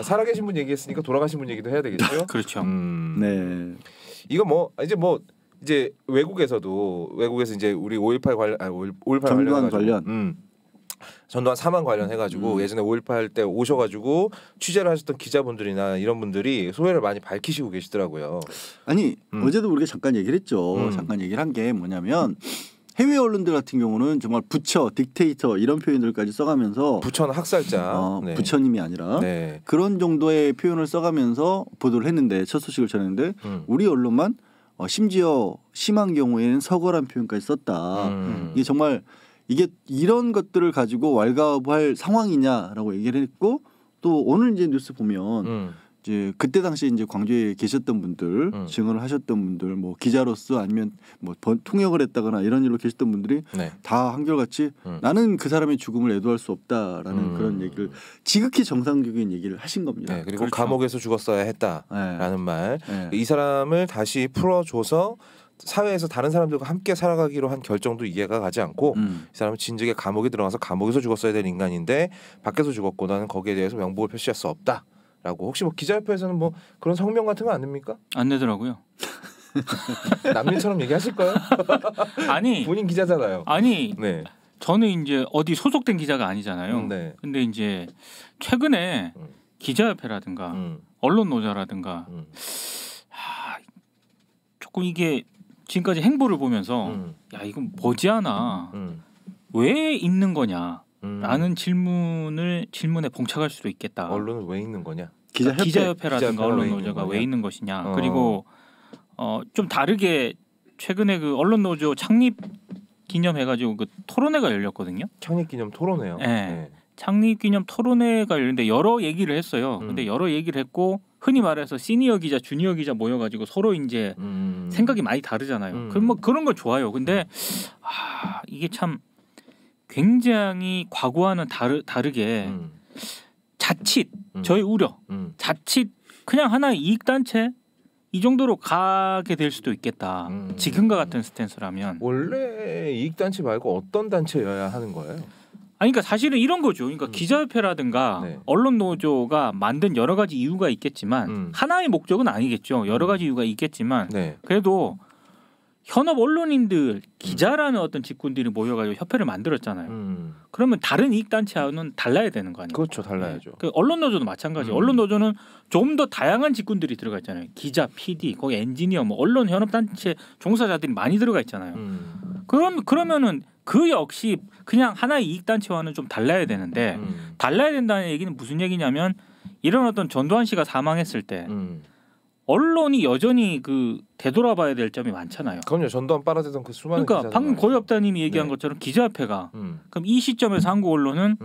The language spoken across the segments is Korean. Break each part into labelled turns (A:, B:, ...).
A: 살아계신 분 얘기했으니까 돌아가신 분 얘기도 해야 되겠죠.
B: 그렇죠.
C: 네.
A: 이거 이제 외국에서 이제 우리 5.18 관련 5.18
C: 전두환 관련.
A: 전두환 사망 관련해가지고 예전에 5.18 때 오셔가지고 취재를 하셨던 기자분들이나 이런 분들이 소회를 많이 밝히시고 계시더라고요.
C: 아니 어제도 우리가 잠깐 얘기를 했죠. 잠깐 얘기를 한 게 뭐냐면 해외 언론들 같은 경우는 정말 부처, 딕테이터 이런 표현들까지 써가면서
A: 부처는 학살자, 네.
C: 부처님이 아니라
A: 네.
C: 그런 정도의 표현을 써가면서 보도를 했는데 첫 소식을 전했는데 우리 언론만 심지어 심한 경우에는 서거란 표현까지 썼다. 이게 정말 이게 이런 것들을 가지고 왈가왈부할 상황이냐라고 얘기를 했고 또 오늘 이제 뉴스 보면 이제 그때 당시에 이제 광주에 계셨던 분들 증언을 하셨던 분들 뭐 기자로서 아니면 뭐 통역을 했다거나 이런 일로 계셨던 분들이
A: 네.
C: 다 한결같이 나는 그 사람의 죽음을 애도할 수 없다라는 그런 얘기를 지극히 정상적인 얘기를 하신 겁니다.
A: 네, 그리고
C: 그렇죠.
A: 감옥에서 죽었어야 했다라는
C: 네.
A: 말.
C: 네.
A: 이 사람을 다시 풀어줘서 사회에서 다른 사람들과 함께 살아가기로 한 결정도 이해가 가지 않고 이 사람은 진즉에 감옥에 들어가서 감옥에서 죽었어야 될 인간인데 밖에서 죽었고 나는 거기에 대해서 명복을 표시할 수 없다라고. 혹시 뭐 기자협회에서는 뭐 그런 성명 같은 거 안 냅니까?
B: 안 내더라고요.
A: 남민처럼 얘기하실 거예요?
B: 아니
A: 본인 기자잖아요.
B: 아니
A: 네.
B: 저는 이제 어디 소속된 기자가 아니잖아요.
A: 네.
B: 근데 이제 최근에 기자협회라든가 언론노조라든가 조금 이게 지금까지 행보를 보면서 야 이건 머지않아 왜 있는 거냐라는 질문에 봉착할 수도 있겠다.
A: 언론은 왜 있는 거냐?
B: 기자협회라든가 언론노조가 왜 있는 것이냐. 그리고 좀 다르게 최근에 그 언론노조 창립 기념해가지고 그 토론회가 열렸거든요.
A: 창립기념 토론회요.
B: 네.
A: 네.
B: 창립기념 토론회가 열렸는데 여러 얘기를 했어요. 근데 여러 얘기를 했고 흔히 말해서 시니어 기자, 주니어 기자 모여가지고 서로 이제 생각이 많이 다르잖아요. 그럼 뭐 그런 건 좋아요. 근데 이게 참 굉장히 과거와는 다르게 자칫 저희 우려, 자칫 그냥 하나의 이익 단체 이 정도로 가게 될 수도 있겠다. 지금과 같은 스탠스라면.
A: 원래 이익 단체 말고 어떤 단체여야 하는 거예요?
B: 아니 그러니까 사실은 이런 거죠. 그러니까 기자협회라든가
A: 네.
B: 언론 노조가 만든 여러 가지 이유가 있겠지만 하나의 목적은 아니겠죠. 여러 가지 이유가 있겠지만
A: 네.
B: 그래도 현업 언론인들 기자라는 어떤 직군들이 모여가지고 협회를 만들었잖아요. 그러면 다른 이익 단체와는 달라야 되는 거 아니에요?
A: 그렇죠, 달라야죠.
B: 네. 그 언론 노조도 마찬가지. 언론 노조는 좀 더 다양한 직군들이 들어가 있잖아요. 기자, PD, 거기 엔지니어, 뭐 언론 현업 단체 종사자들이 많이 들어가 있잖아요. 그러면은 그 역시 그냥 하나의 이익 단체와는 좀 달라야 되는데 달라야 된다는 얘기는 무슨 얘기냐면 이런 어떤 전두환 씨가 사망했을 때 언론이 여전히 그 되돌아봐야 될 점이 많잖아요.
A: 그럼요. 전두환 빨아대던 그 수많은
B: 그러니까 방금 고엽다님이 얘기한
A: 네.
B: 것처럼 기자협회가 그럼 이 시점에서 한국 언론은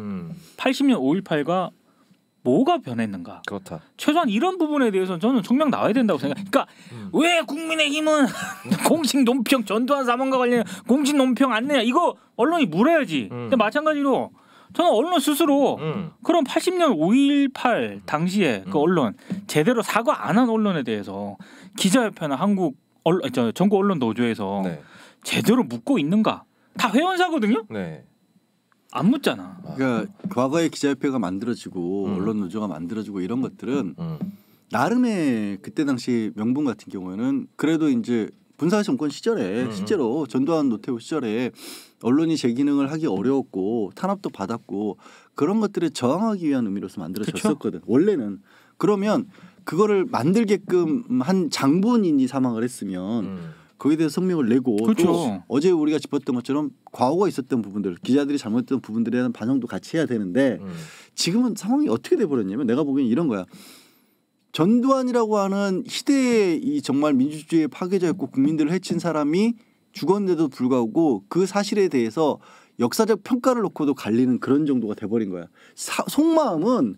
B: 80년 5.18과 뭐가 변했는가?
A: 그렇다.
B: 최소한 이런 부분에 대해서는 저는 성명 나와야 된다고 생각해요. 그러니까 왜 국민의힘은 공식 논평 전두환 사망과 관련 공식 논평 안 내냐? 이거 언론이 물어야지. 근데 마찬가지로 저는 언론 스스로 그럼 80년 5.18 당시에 그 언론 제대로 사과 안 한 언론에 대해서 기자협회나 전국 언론 노조에서
A: 네.
B: 제대로 묻고 있는가? 다 회원사거든요.
A: 네.
B: 안 묻잖아.
C: 그러니까 과거에 기자협회가 만들어지고 언론 노조가 만들어지고 이런 것들은 나름의 그때 당시 명분 같은 경우에는 그래도 이제 군사 정권 시절에 실제로 전두환 노태우 시절에 언론이 제 기능을 하기 어려웠고 탄압도 받았고 그런 것들에 저항하기 위한 의미로서 만들어졌었거든. 원래는. 그러면 그거를 만들게끔 한 장본인이 사망을 했으면 거기에 대해서 성명을 내고
B: 그렇죠.
C: 또 어제 우리가 짚었던 것처럼 과거가 있었던 부분들 기자들이 잘못했던 부분들에 대한 반영도 같이 해야 되는데 지금은 상황이 어떻게 돼버렸냐면 내가 보기엔 이런 거야. 전두환이라고 하는 희대의 이 정말 민주주의의 파괴자였고 국민들을 해친 사람이 죽었는데도 불구하고 그 사실에 대해서 역사적 평가를 놓고도 갈리는 그런 정도가 돼버린 거야. 속마음은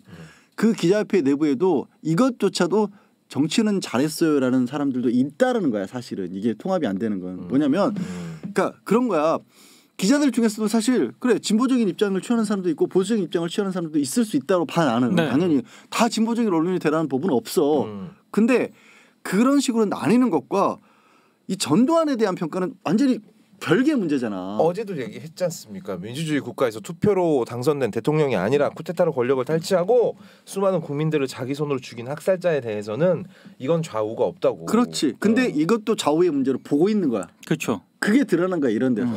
C: 그 기자협회 내부에도 이것조차도 정치는 잘했어요라는 사람들도 있다라는 거야. 사실은 이게 통합이 안 되는 건 뭐냐면 그러니까 그런 거야. 기자들 중에서도 사실 그래 진보적인 입장을 취하는 사람도 있고 보수적인 입장을 취하는 사람도 있을 수 있다고 봐 나는.
B: 네.
C: 당연히 다 진보적인 언론이 되라는 법은 없어. 근데 그런 식으로 나뉘는 것과 이 전두환에 대한 평가는 완전히 별개 문제잖아.
A: 어제도 얘기했지 않습니까? 민주주의 국가에서 투표로 당선된 대통령이 아니라 쿠데타로 권력을 탈취하고 수많은 국민들을 자기 손으로 죽인 학살자에 대해서는 이건 좌우가 없다고.
C: 그렇지. 근데 이것도 좌우의 문제로 보고 있는 거야.
B: 그렇죠.
C: 그게 드러난 거야 이런 데서.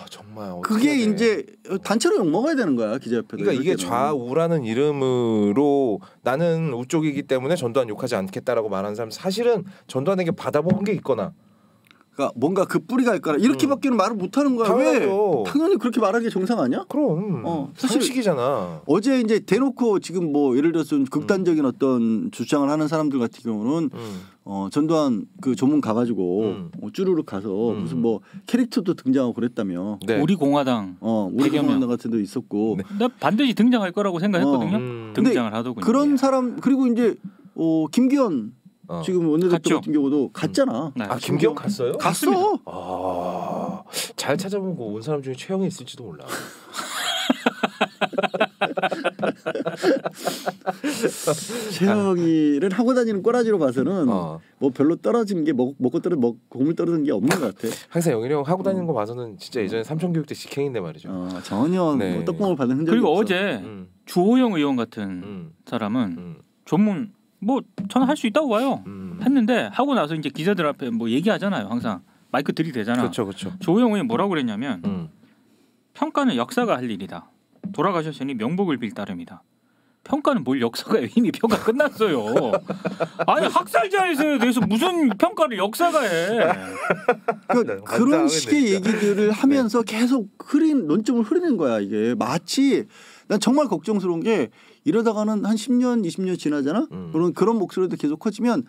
A: 정말
C: 그게 이제 단체로 욕먹어야 되는 거야 기자협회도.
A: 그러니까 이게 좌우라는 이름으로 나는 우쪽이기 때문에 전두환 욕하지 않겠다라고 말하는 사람 사실은 전두환에게 받아본 게 있거나.
C: 그러니까 뭔가 그 뿌리가 있거나 이렇게밖에는 말을 못하는 거야.
A: 당연하죠.
C: 왜? 당연히 그렇게 말하는 게 정상 아니야?
A: 그럼 상식이잖아.
C: 어제 이제 대놓고 지금 뭐 예를 들어서 극단적인 어떤 주장을 하는 사람들 같은 경우는 전두환 그 조문 가가지고 쭈루룩 가서 무슨 뭐 캐릭터도 등장하고 그랬다며.
A: 네.
B: 우리 공화당,
C: 우리 공화당 같은 데 있었고.
A: 네.
B: 나 반드시 등장할 거라고 생각했거든요. 등장을 하더군요.
C: 그런 사람 그리고 이제 김기현 지금 원내대표 같은 경우도 갔잖아.
B: 네.
A: 김기현 갔어요?
C: 갔어.
A: 잘 찾아보고 온 사람 중에 최영이 있을지도 몰라.
C: 최영이를 하고 다니는 꼬라지로 봐서는 뭐 별로 떨어진 게 먹고 고물 떨어진 게 없는 것 같아.
A: 항상 영일이 형 하고 다니는 거 봐서는 진짜 예전에 삼천교육대 직행인데 말이죠.
C: 전혀
A: 네.
C: 뭐 떡봉을 받은 흔적이
B: 그리고
C: 없어.
B: 어제 주호영 의원 같은 사람은 전문 뭐 저는 할 수 있다고 봐요. 했는데 하고 나서 이제 기자들 앞에 뭐 얘기하잖아요. 항상 마이크 들이대잖아.
A: 그렇죠.
B: 조호영 의원이 뭐라고 그랬냐면 평가는 역사가 할 일이다. 돌아가셨으니 명복을 빌 따름이다. 평가는 뭘 역사가 이미 평가 끝났어요. 아니 학살자에 대해서 무슨 평가를 역사가 해.
C: 그런 식의 얘기들을 하면서 계속 논점을 흐리는 거야. 이게 마치 난 정말 걱정스러운 게 이러다가는 한 10년 20년 지나잖아. 그런 목소리도 계속 커지면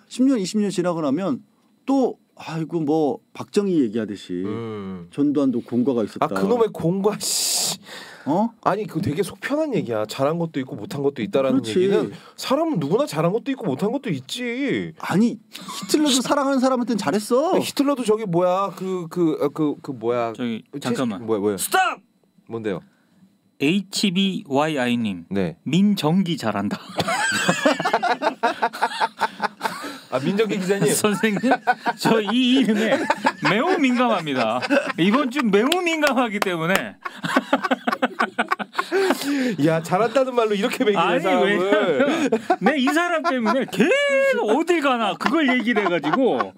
C: 10년 20년 지나고 나면 또 아이고 뭐 박정희 얘기하듯이 전두환도 공과가 있었다.
A: 그놈의 공과 씨. 아니 그 되게 속 편한 얘기야. 잘한 것도 있고 못한 것도 있다라는
C: 그렇지.
A: 얘기는 사람은 누구나 잘한 것도 있고 못한 것도 있지.
C: 아니 히틀러도 사랑하는 사람한테는 잘했어.
A: 히틀러도 저기 뭐야 그 뭐야
B: 저기 잠깐만.
A: 뭐야
B: 스탑.
A: 뭔데요?
B: HBYI님.
A: 네.
B: 민정기 잘한다.
A: 민정기 기자님.
B: 선생님, 저 이 이름에 매우 민감합니다. 이번 주 매우 민감하기 때문에.
A: 야 잘한다는 말로 이렇게 매기는 사람을.
B: 내 이 사람 때문에 계속 어딜 가나 그걸 얘기를 해가지고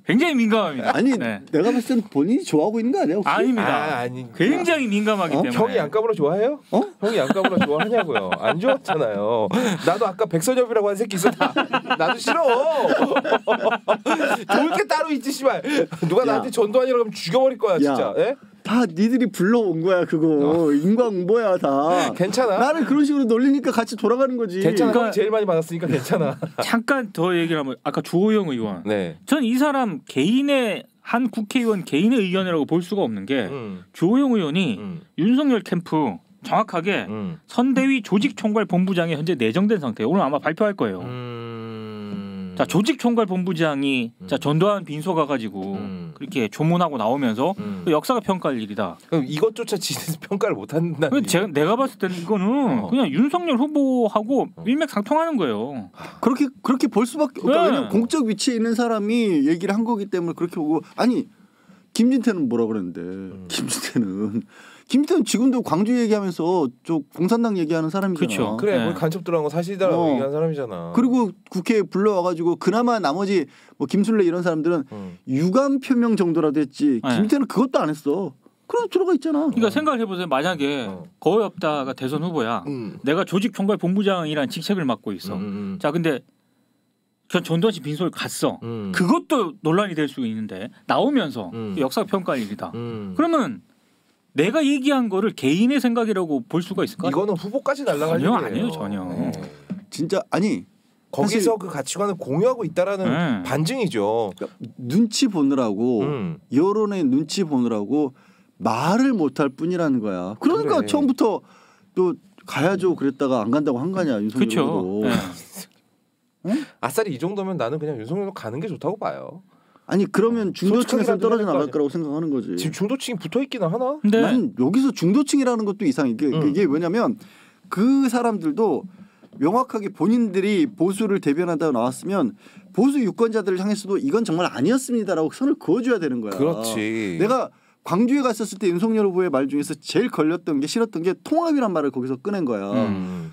B: 굉장히 민감합니다.
C: 아니
B: 네.
C: 내가 봤을 때는 본인이 좋아하고 있는 거 아니야? 혹시?
B: 아닙니다.
A: 아니
B: 굉장히 민감하기 때문에.
A: 형이 양까불어 좋아해요? 형이 양까불어 좋아하냐고요? 안 좋았잖아요. 나도 아까 백선엽이라고 한 새끼 있었다. 나도 싫어. 좋을 게 따로 있지 씨발. 누가 나한테 전두환이라고 하면 죽여버릴 거야 진짜. 예?
C: 다 니들이 불러온 거야 그거. 인과응보야 다.
A: 괜찮아.
C: 나를 그런 식으로 놀리니까 같이 돌아가는 거지.
A: 괜찮아. 그러니까 제일 많이 받았으니까 괜찮아.
B: 잠깐 더 얘기를 하면 아까 주호영 의원.
A: 네.
B: 전 이 사람 개인의 한 국회의원 개인의 의견이라고 볼 수가 없는 게 주호영 의원이 윤석열 캠프 정확하게 선대위 조직총괄본부장에 현재 내정된 상태예요. 오늘 아마 발표할 거예요. 자 조직총괄본부장이 자 전두환 빈소 가가지고 그렇게 조문하고 나오면서 역사가 평가할 일이다.
A: 그럼 이것조차 지네서 평가를 못한다는.
B: 내가 봤을 때는 이거는 그냥 윤석열 후보하고 일맥상통하는 거예요.
C: 그렇게 볼 수밖에. 그러니까 왜냐면 공적 위치에 있는 사람이 얘기를 한 거기 때문에 그렇게 보고. 아니 김진태는 뭐라 그랬는데 김진태는 지금도 광주 얘기하면서 저 공산당 얘기하는 사람이잖아.
B: 그렇죠.
A: 그래
B: 네.
A: 뭐 간첩 들어간 거 사실이다라고 얘기하는 사람이잖아.
C: 그리고 국회에 불러와가지고 그나마 나머지 뭐 김술래 이런 사람들은 유감 표명 정도라도 했지. 김진태는 그것도 안 했어. 그래도 들어가 있잖아.
B: 그러니까 생각을 해보세요. 만약에 거의 없다가 대선 후보야. 내가 조직총괄본부장이라는 직책을 맡고 있어. 자 근데 전두환 씨 빈소를 갔어. 그것도 논란이 될 수 있는데 나오면서 역사 평가할 일이다. 그러면 내가 얘기한 거를 개인의 생각이라고 볼 수가 있을까?
A: 이거는 후보까지 날아갈 일이에요.
B: 아니에요 전혀.
A: 네.
C: 진짜 아니
A: 거기서 그 가치관을 공유하고 있다라는 반증이죠.
C: 그러니까 눈치 보느라고 여론의 눈치 보느라고 말을 못할 뿐이라는 거야. 그러니까
A: 그래.
C: 처음부터 또 가야죠 그랬다가 안 간다고 한 거 아니야 윤석열도.
B: 그렇죠.
C: 응?
A: 아싸리 이 정도면 나는 그냥 윤석열로 가는 게 좋다고 봐요.
C: 아니 그러면 중도층에서 떨어져 나갈
A: 거지.
C: 거라고 생각하는 거지.
A: 지금 중도층이 붙어 있기는 하나?
B: 근데
C: 난 여기서 중도층이라는 것도 이상해. 이게 왜냐면 그 사람들도 명확하게 본인들이 보수를 대변한다고 나왔으면 보수 유권자들을 향해서도 이건 정말 아니었습니다라고 선을 그어줘야 되는 거야.
A: 그렇지.
C: 내가 광주에 갔었을 때 윤석열 후보의 말 중에서 제일 걸렸던 게 싫었던 게 통합이란 말을 거기서 꺼낸 거야.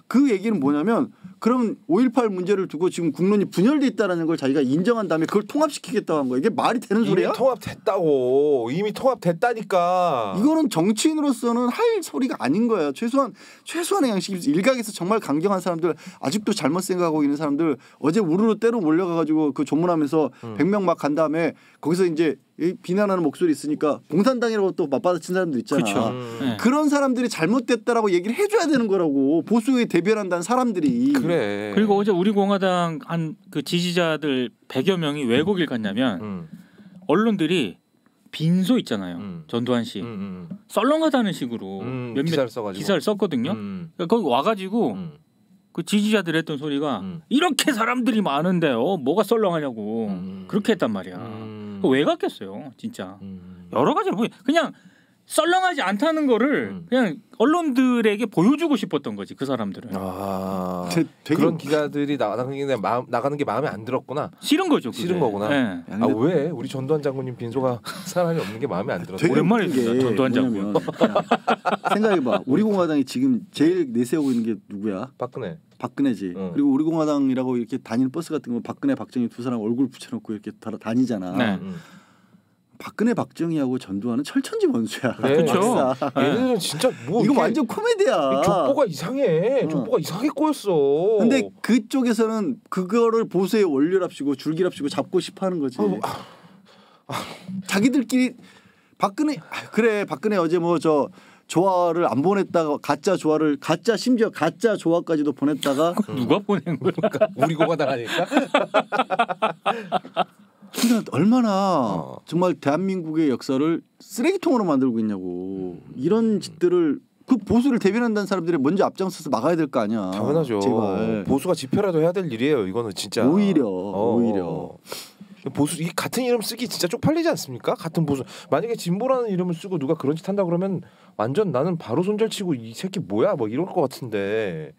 C: 그 얘기는 뭐냐면 그럼 5.18 문제를 두고 지금 국론이 분열돼 있다는 걸 자기가 인정한 다음에 그걸 통합시키겠다고 한 거야. 이게 말이 되는 소리야?
A: 이미 통합됐다고. 이미 통합됐다니까.
C: 이거는 정치인으로서는 할 소리가 아닌 거야. 최소한의 양식이 일각에서 정말 강경한 사람들 아직도 잘못 생각하고 있는 사람들 어제 우르르 때로 몰려가가지고 그 조문하면서 100명 막 간 다음에 거기서 이제 비난하는 목소리 있으니까 공산당이라고 또 맞받아친 사람들 있잖아.
B: 그렇죠.
C: 그런 사람들이 잘못됐다라고 얘기를 해줘야 되는 거라고. 보수에 대변한다는 사람들이.
A: 그래.
B: 그리고 어제 우리 공화당 한 그 지지자들 100여 명이 왜 거길 갔냐면 언론들이 빈소 있잖아요. 전두환 씨 썰렁하다는 식으로 몇몇 기사를 썼거든요. 그러니까 거기 와가지고 그 지지자들 했던 소리가 이렇게 사람들이 많은데요 뭐가 썰렁하냐고 그렇게 했단 말이야. 왜 갔겠어요 진짜. 여러 가지로 그냥 썰렁하지 않다는 거를 그냥 언론들에게 보여주고 싶었던 거지 그 사람들은.
A: 그런 기자들이 나가는 게 마음에 안 들었구나.
B: 싫은 거죠. 그게.
A: 싫은 거구나.
B: 네.
A: 왜 우리 전두환 장군님 빈소가 사람이 없는 게 마음에 안 들었어.
B: 오랜만에 전두환 장군.
C: 생각해봐. 우리 공화당이 지금 제일 내세우고 있는 게 누구야? 박근혜지. 그리고 우리 공화당이라고 이렇게 다니는 버스 같은 거 박근혜, 박정희 두 사람 얼굴 붙여놓고 이렇게 다니잖아.
B: 네.
C: 박근혜, 박정희하고 전두환은 철천지 원수야.
A: 네.
B: 그렇죠.
A: 얘네들은 진짜 뭐
C: 이거 완전 코미디야.
A: 족보가 이상해. 족보가 이상하게 꼬였어.
C: 근데 그쪽에서는 그거를 보수의 원료랍시고 줄기랍시고 잡고 싶어하는 거지. 자기들끼리 박근혜 어제 뭐 저 조화를 안 보냈다가 가짜 심지어 가짜 조화까지도 보냈다가
B: 누가 보낸 거야?
A: 우리 공화당 아닐까?
C: 그러니까 얼마나 정말 대한민국의 역사를 쓰레기통으로 만들고 있냐고. 이런 짓들을 그 보수를 대변한다는 사람들이 먼저 앞장서서 막아야 될 거 아니야.
A: 당연하죠.
C: 제발.
A: 보수가 집회라도 해야 될 일이에요. 이거는 진짜.
C: 오히려.
A: 보수 이 같은 이름 쓰기 진짜 쪽팔리지 않습니까? 같은 보수. 만약에 진보라는 이름을 쓰고 누가 그런 짓 한다 그러면 완전 나는 바로 손절치고 이 새끼 뭐야 뭐 이럴 것 같은데.